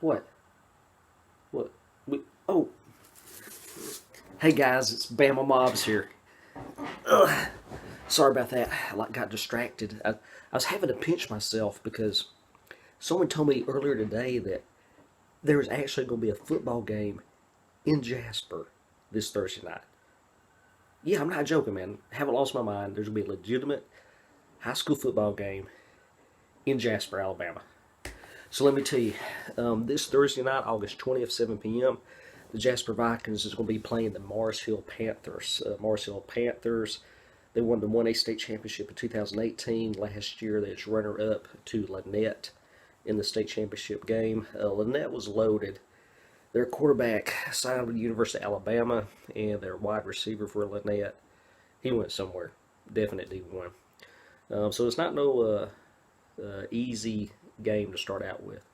What? What? Oh, hey guys, it's Bama Mobs here. Ugh. Sorry about that. I got distracted. I was having to pinch myself because someone told me earlier today that there's actually going to be a football game in Jasper this Thursday night. Yeah, I'm not joking, man. I haven't lost my mind. There's going to be a legitimate high school football game in Jasper, Alabama. So let me tell you, this Thursday night, August 20th, 7 p.m., the Jasper Vikings is going to be playing the Mars Hill Panthers. Mars Hill Panthers, they won the 1A state championship in 2018. Last year, they was runner-up to Lynette in the state championship game. Lynette was loaded. Their quarterback signed with the University of Alabama, and their wide receiver for Lynette, he went somewhere. Definite D1. So it's not no easy game to start out with,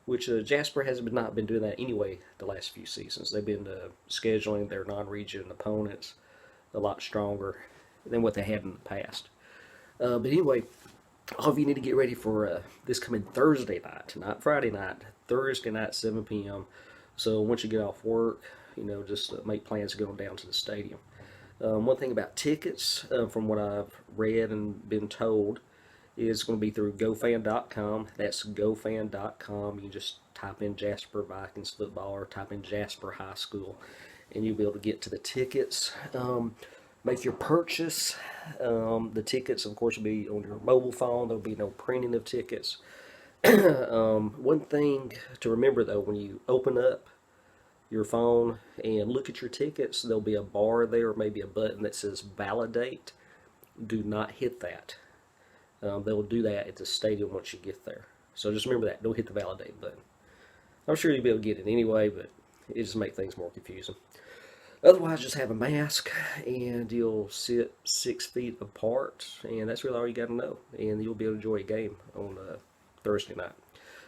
which Jasper has not been doing that anyway the last few seasons. They've been scheduling their non-region opponents a lot stronger than what they had in the past. But anyway, all of you need to get ready for this coming Thursday night, not Friday night, Thursday night, 7 p.m. So once you get off work, just make plans to go down to the stadium. One thing about tickets, from what I've read and been told, is going to be through GoFan.com. That's GoFan.com. You can just type in Jasper Vikings football or type in Jasper High School, and you'll be able to get to the tickets. Make your purchase. The tickets, of course, will be on your mobile phone. There'll be no printing of tickets. One thing to remember, though, when you open up your phone and look at your tickets, there'll be a bar there, or maybe a button that says Validate. Do not hit that. They'll do that at the stadium once you get there. So just remember that. Don't hit the Validate button. I'm sure you'll be able to get it anyway, but it just makes things more confusing. Otherwise, just have a mask, and you'll sit 6 feet apart, and that's really all you got to know. And you'll be able to enjoy a game on Thursday night.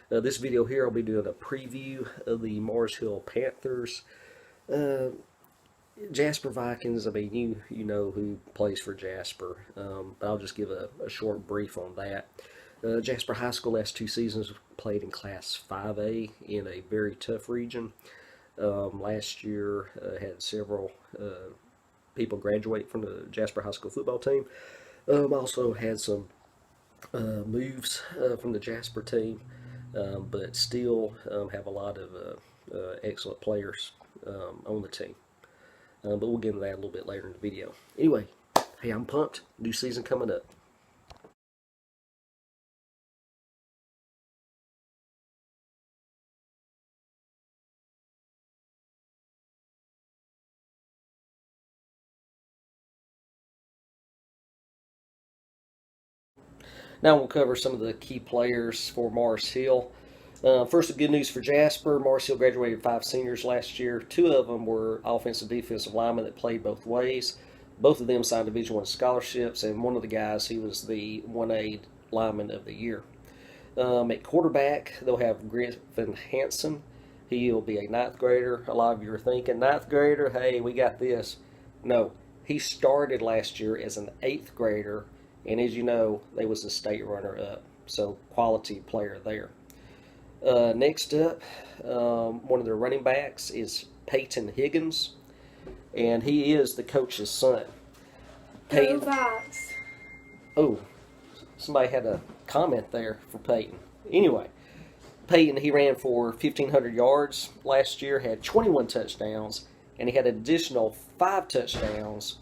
This video here, I'll be doing a preview of the Mars Hill Panthers. Jasper Vikings, I mean, you know who plays for Jasper, but I'll just give a short brief on that. Jasper High School last 2 seasons played in Class 5A in a very tough region. Last year had several people graduate from the Jasper High School football team. Also had some moves from the Jasper team, but still have a lot of excellent players on the team. But we'll get into that a little bit later in the video. Anyway, hey, I'm pumped. New season coming up. Now we'll cover some of the key players for Mars Hill. First, the good news for Jasper. Mars Hill graduated 5 seniors last year. 2 of them were offensive and defensive linemen that played both ways. Both of them signed Division I scholarships, and one of the guys, he was the 1A lineman of the year. At quarterback, they'll have Griffin Hansen. He'll be a 9th grader. A lot of you are thinking, 9th grader, hey, we got this. No, he started last year as an 8th grader, and as you know, they was a state runner-up, so quality player there. Next up, one of their running backs is Peyton Higgins, and he is the coach's son. Peyton. Fox. Oh, somebody had a comment there for Peyton. Anyway, Peyton, he ran for 1,500 yards last year, had 21 touchdowns, and he had an additional 5 touchdowns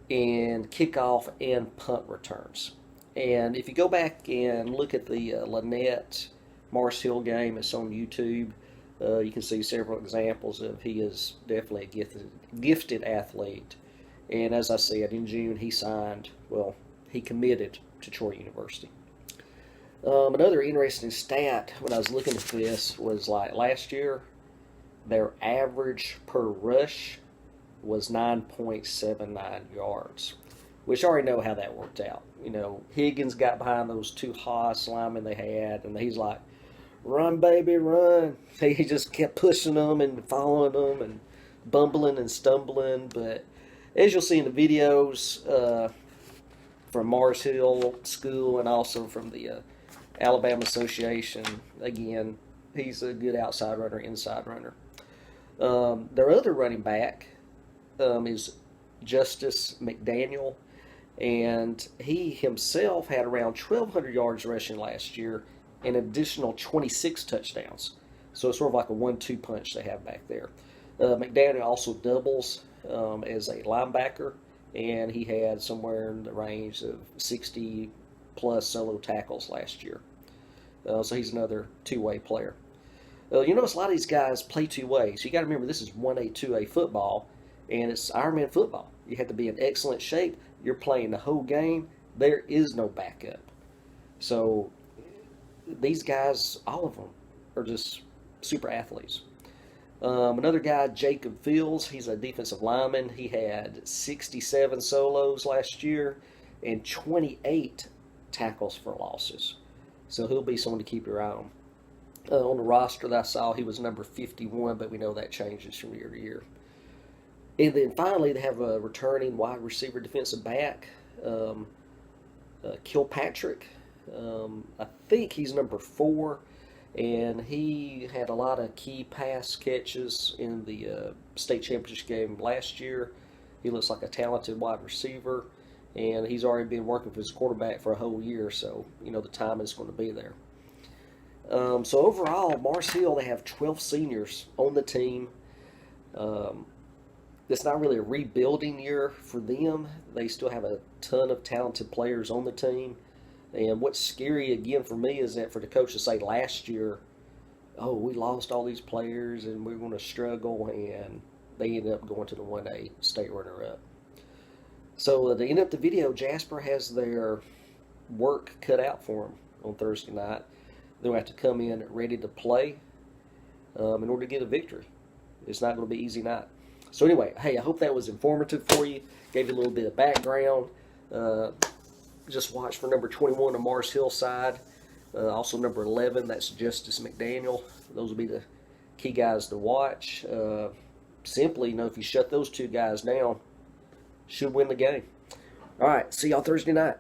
in kickoff and punt returns. And if you go back and look at the Lynette Mars Hill game, it's on YouTube. You can see several examples of he is definitely a gifted athlete. And as I said, in June he committed to Troy University. Another interesting stat when I was looking at this was like last year, their average per rush was 9.79 yards, which I already know how that worked out. Higgins got behind those 2 Haas linemen they had, and he's like, run, baby, run. He just kept pushing them and following them and bumbling and stumbling. But as you'll see in the videos from Mars Hill School and also from the Alabama Association, again, He's a good outside runner, inside runner. Their other running back is Justice McDaniel, and he himself had around 1,200 yards rushing last year and an additional 26 touchdowns. So it's sort of like a 1-2 punch they have back there. McDaniel also doubles as a linebacker, and he had somewhere in the range of 60 plus solo tackles last year. So he's another two-way player. You notice a lot of these guys play two ways. You got to remember this is 1A, 2A football, and it's Ironman football. You have to be in excellent shape. You're playing the whole game. There is no backup. So these guys, all of them, are just super athletes. Another guy, Jacob Fields, he's a defensive lineman. He had 67 solos last year and 28 tackles for losses. So he'll be someone to keep your eye on. On the roster that I saw, he was number 51, but we know that changes from year to year. And then finally, they have a returning wide receiver defensive back, Kilpatrick. I think he's number 4, and he had a lot of key pass catches in the state championship game last year. He looks like a talented wide receiver, and he's already been working for his quarterback for a whole year, so the time is going to be there. So overall, Mars Hill, they have 12 seniors on the team. It's not really a rebuilding year for them. They still have a ton of talented players on the team. And what's scary, again, for me is that for the coach to say last year, oh, we lost all these players and we're going to struggle, and they ended up going to the 1A state runner-up. So to end up the video, Jasper has their work cut out for them on Thursday night. They'll have to come in ready to play in order to get a victory. It's not going to be an easy night. So anyway, hey, I hope that was informative for you. Gave you a little bit of background. Just watch for number 21 on Mars Hillside. Also number 11, that's Justice McDaniel. Those will be the key guys to watch. Simply, if you shut those two guys down, should win the game. All right, see y'all Thursday night.